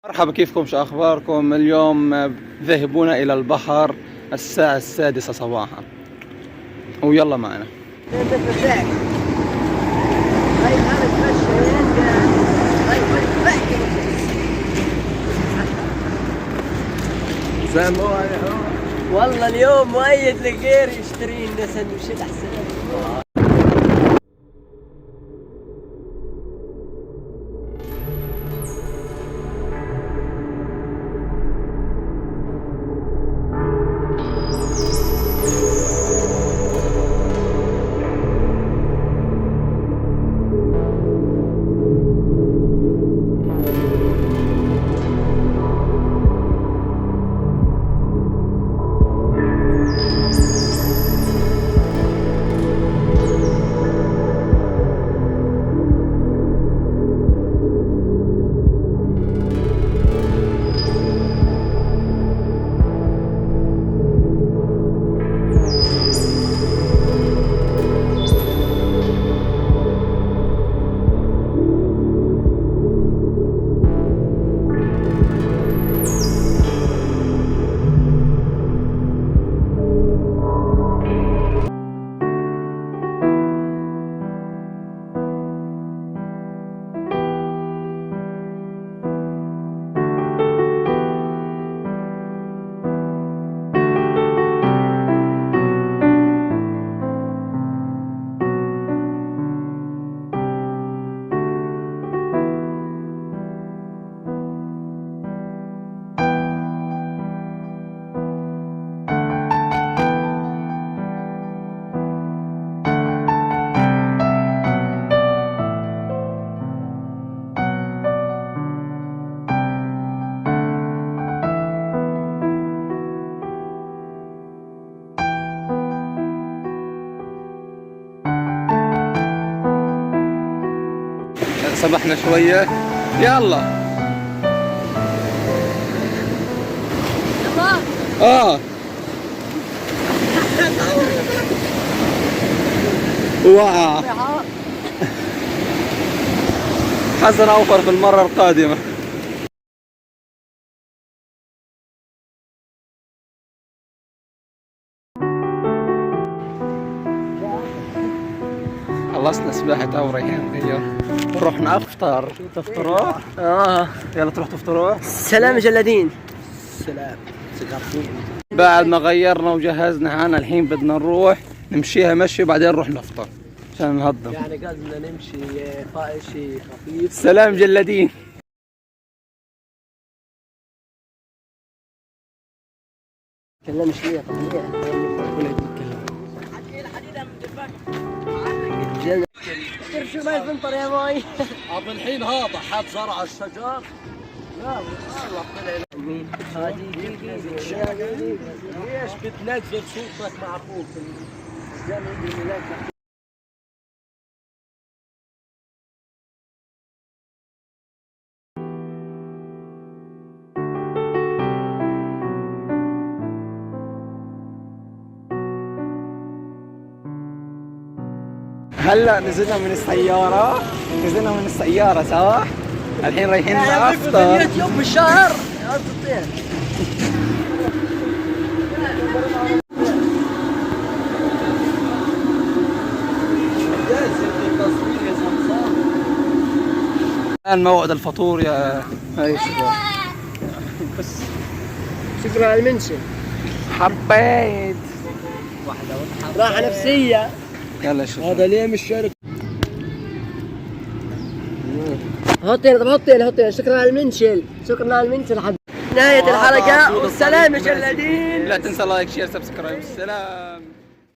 مرحبا، كيفكم؟ شو أخباركم؟ اليوم ذاهبون إلى البحر الساعة 6 صباحا، ويلا معنا. والله اليوم مؤيد لغير يشتري لنا سندويشات احسن. سبحنا شوية، يلا. واو، حسن أوفر في المرة القادمة. خلصنا سباحة أو ريحان غير نروح نفطر. تفطروا؟ يلا تروح تفطروا. سلام جلادين. سلام. بعد ما غيرنا وجهزنا عنا الحين بدنا نروح نمشيها مشي وبعدين نروح نفطر عشان نهضم. يعني قصدنا نمشي شيء خفيف. سلام جلادين. كلام شوية طبيعي. شو ما يفنطر يا ماي. أبو الحين هذا حد زرع الشجر. لا والله طلع مين؟ هادي ليش بتنزل صوتك مع أخوك؟ هلا نزلنا من السيارة صح؟ الحين رايحين نفطر. يوم بالشهر. الآن موعد الفطور يا شباب. بس شكرا على المنشن. حبيت راحة نفسية. يلا شوف هذا ليه مش شارك؟ حطينا شكرا على المنشل. شكرا على المنشل. حد نهاية الحلقة والسلام يا جلادين. لا تنسى لايك شير سبسكرايب. السلام.